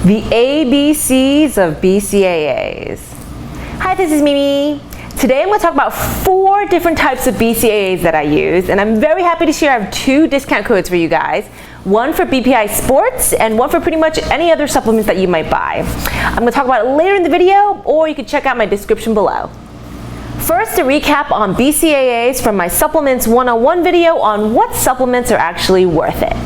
The ABCs of BCAAs. Hi, this is Mimi. Today I'm going to talk about 4 different types of BCAAs that I use, and I'm very happy to share I have 2 discount codes for you guys. One for BPI Sports and one for pretty much any other supplements that you might buy. I'm going to talk about it later in the video, or you can check out my description below. First, a recap on BCAAs from my Supplements 101 video on what supplements are actually worth it.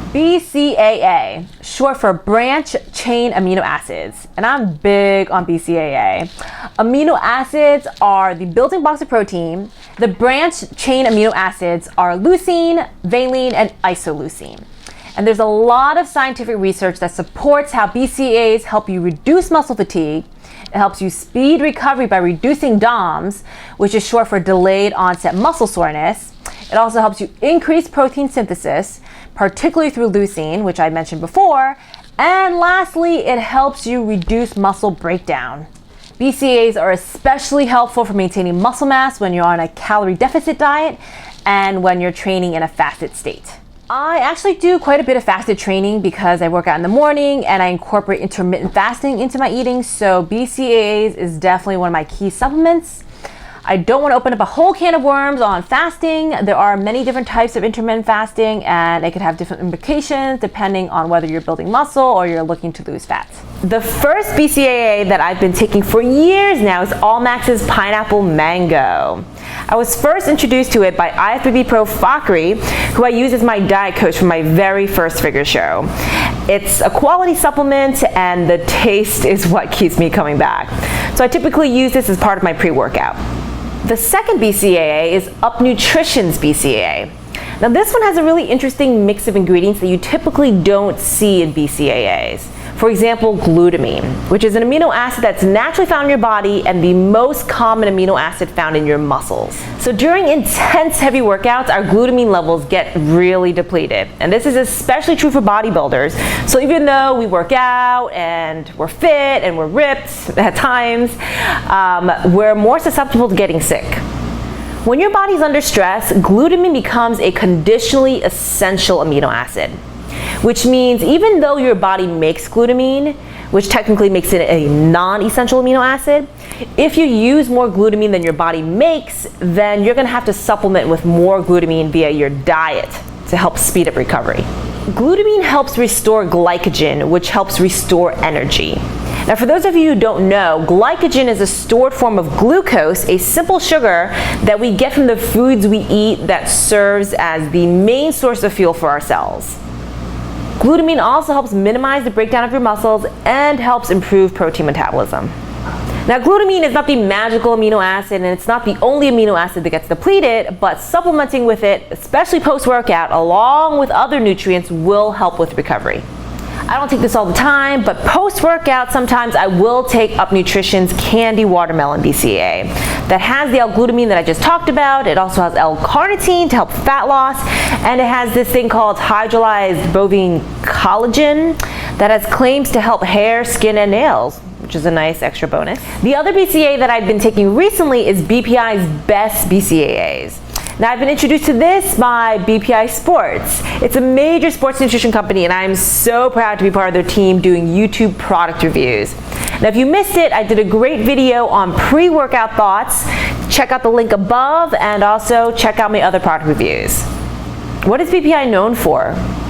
BCAA, short for branch chain amino acids, and I'm big on BCAA. Amino acids are the building blocks of protein. The branch chain amino acids are leucine, valine, and isoleucine. And there's a lot of scientific research that supports how BCAAs help you reduce muscle fatigue. It helps you speed recovery by reducing DOMS, which is short for delayed onset muscle soreness. It also helps you increase protein synthesis, particularly through leucine, which I mentioned before. And lastly, it helps you reduce muscle breakdown. BCAAs are especially helpful for maintaining muscle mass when you're on a calorie deficit diet and when you're training in a fasted state. I actually do quite a bit of fasted training because I work out in the morning and I incorporate intermittent fasting into my eating, so BCAAs is definitely one of my key supplements. I don't want to open up a whole can of worms on fasting. There are many different types of intermittent fasting and it could have different implications depending on whether you're building muscle or you're looking to lose fat. The first BCAA that I've been taking for years now is Allmax's Pineapple Mango. I was first introduced to it by IFBB Pro FAKHRI, who I use as my diet coach for my very first figure show. It's a quality supplement and the taste is what keeps me coming back. So I typically use this as part of my pre-workout. The second BCAA is Up Nutrition's BCAA. Now this one has a really interesting mix of ingredients that you typically don't see in BCAAs. For example, glutamine, which is an amino acid that's naturally found in your body and the most common amino acid found in your muscles. So during intense heavy workouts, our glutamine levels get really depleted. And this is especially true for bodybuilders. So even though we work out and we're fit and we're ripped at times, we're more susceptible to getting sick. When your body's under stress, glutamine becomes a conditionally essential amino acid, which means even though your body makes glutamine, which technically makes it a non-essential amino acid, if you use more glutamine than your body makes, then you're gonna have to supplement with more glutamine via your diet to help speed up recovery. Glutamine helps restore glycogen, which helps restore energy. Now, for those of you who don't know, glycogen is a stored form of glucose, a simple sugar that we get from the foods we eat that serves as the main source of fuel for our cells. Glutamine also helps minimize the breakdown of your muscles and helps improve protein metabolism. Now, glutamine is not the magical amino acid and it's not the only amino acid that gets depleted, but supplementing with it, especially post-workout, along with other nutrients, will help with recovery. I don't take this all the time, but post-workout sometimes I will take Up Nutrition's Candy Watermelon BCAA that has the L-glutamine that I just talked about. It also has L-carnitine to help fat loss, and it has this thing called hydrolyzed bovine collagen that has claims to help hair, skin, and nails, which is a nice extra bonus. The other BCAA that I've been taking recently is BPI's Best BCAAs. Now, I've been introduced to this by BPI Sports. It's a major sports nutrition company and I'm so proud to be part of their team doing YouTube product reviews. Now, if you missed it, I did a great video on pre-workout thoughts. Check out the link above and also check out my other product reviews. What is BPI known for?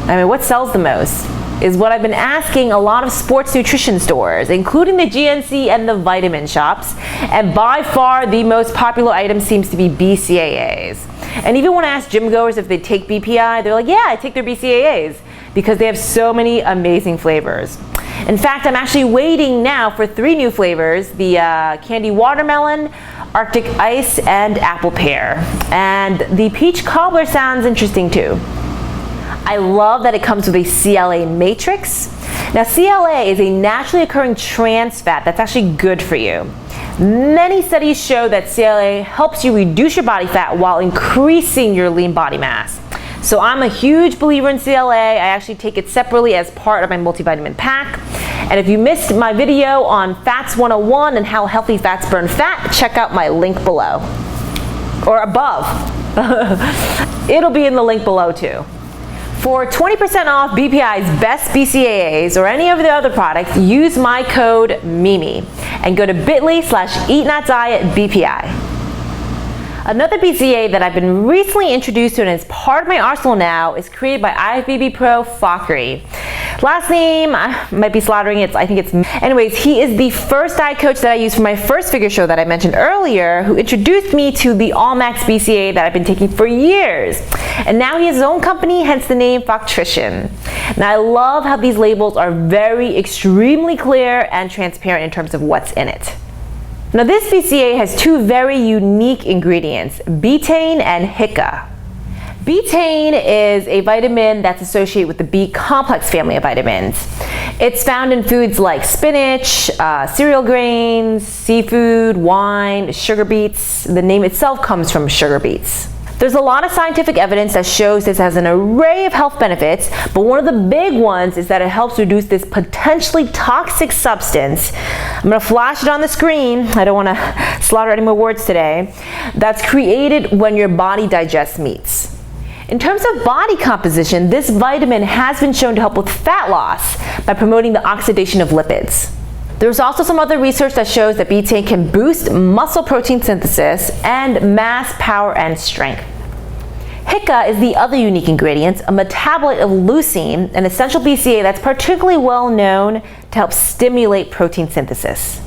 I mean, what sells the most? Is what I've been asking a lot of sports nutrition stores, including the GNC and the vitamin shops, and by far the most popular item seems to be BCAAs. And even when I ask gym goers if they take BPI, they're like, yeah, I take their BCAAs, because they have so many amazing flavors. In fact, I'm actually waiting now for 3 new flavors, the Candy Watermelon, Arctic Ice, and Apple Pear. And the Peach Cobbler sounds interesting too. I love that it comes with a CLA Matrix. Now, CLA is a naturally occurring trans fat that's actually good for you. Many studies show that CLA helps you reduce your body fat while increasing your lean body mass. So I'm a huge believer in CLA. I actually take it separately as part of my multivitamin pack. And if you missed my video on Fats 101 and how healthy fats burn fat, check out my link below. Or above. It'll be in the link below too. For 20% off BPI's Best BCAAs or any of the other products, use my code MIMI and go to bit.ly/eatnotdietbpi. Another BCAA that I've been recently introduced to and is part of my arsenal now is created by IFBB Pro FAKHRI. Last name, I might be slaughtering it, anyways, he is the first diet coach that I used for my first figure show that I mentioned earlier, who introduced me to the All-Max BCAA that I've been taking for years. And now he has his own company, hence the name Faktrition. Now I love how these labels are extremely clear and transparent in terms of what's in it. Now this BCAA has two very unique ingredients, betaine and HICA. Betaine is a vitamin that's associated with the B complex family of vitamins. It's found in foods like spinach, cereal grains, seafood, wine, sugar beets. The name itself comes from sugar beets. There's a lot of scientific evidence that shows this has an array of health benefits, but one of the big ones is that it helps reduce this potentially toxic substance. I'm gonna flash it on the screen. I don't wanna slaughter any more words today. That's created when your body digests meats. In terms of body composition, this vitamin has been shown to help with fat loss by promoting the oxidation of lipids. There's also some other research that shows that betaine can boost muscle protein synthesis and mass, power, and strength. HICA is the other unique ingredient, a metabolite of leucine, an essential BCAA that's particularly well known to help stimulate protein synthesis.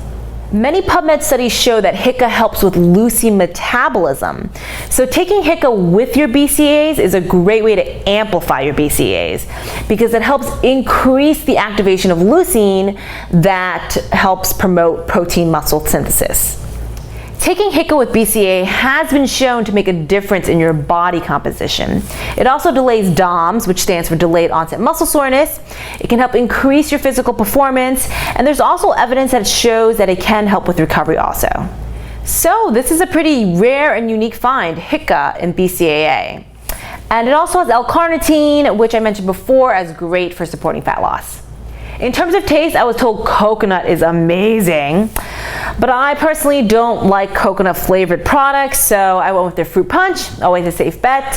Many PubMed studies show that HICA helps with leucine metabolism. So taking HICA with your BCAAs is a great way to amplify your BCAAs because it helps increase the activation of leucine that helps promote protein muscle synthesis. Taking HICA with BCAA has been shown to make a difference in your body composition. It also delays DOMS, which stands for delayed onset muscle soreness. It can help increase your physical performance, and there's also evidence that shows that it can help with recovery also. So this is a pretty rare and unique find, HICA in BCAA. And it also has L-carnitine, which I mentioned before as great for supporting fat loss. In terms of taste, I was told coconut is amazing, but I personally don't like coconut flavored products, so I went with their fruit punch, always a safe bet.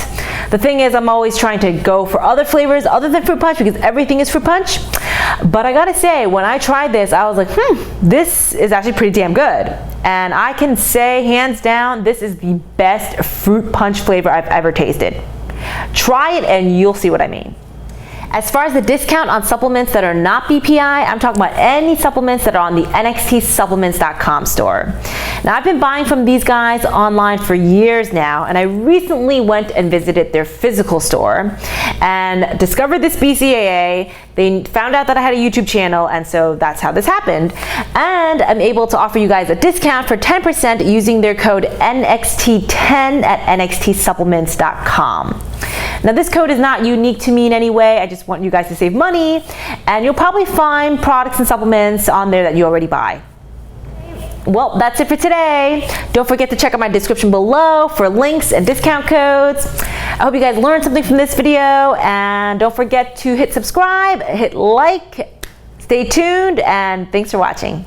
The thing is, I'm always trying to go for other flavors other than fruit punch because everything is fruit punch. But I gotta say, when I tried this, I was like, this is actually pretty damn good. And I can say, hands down, this is the best fruit punch flavor I've ever tasted. Try it and you'll see what I mean. As far as the discount on supplements that are not BPI, I'm talking about any supplements that are on the nxtsupplements.com store. Now, I've been buying from these guys online for years now, and I recently went and visited their physical store and discovered this BCAA. They found out that I had a YouTube channel, and so that's how this happened. And I'm able to offer you guys a discount for 10% using their code NXT10 at nxtsupplements.com. Now this code is not unique to me in any way, I just want you guys to save money, and you'll probably find products and supplements on there that you already buy. Well, that's it for today. Don't forget to check out my description below for links and discount codes. I hope you guys learned something from this video, and don't forget to hit subscribe, hit like, stay tuned, and thanks for watching.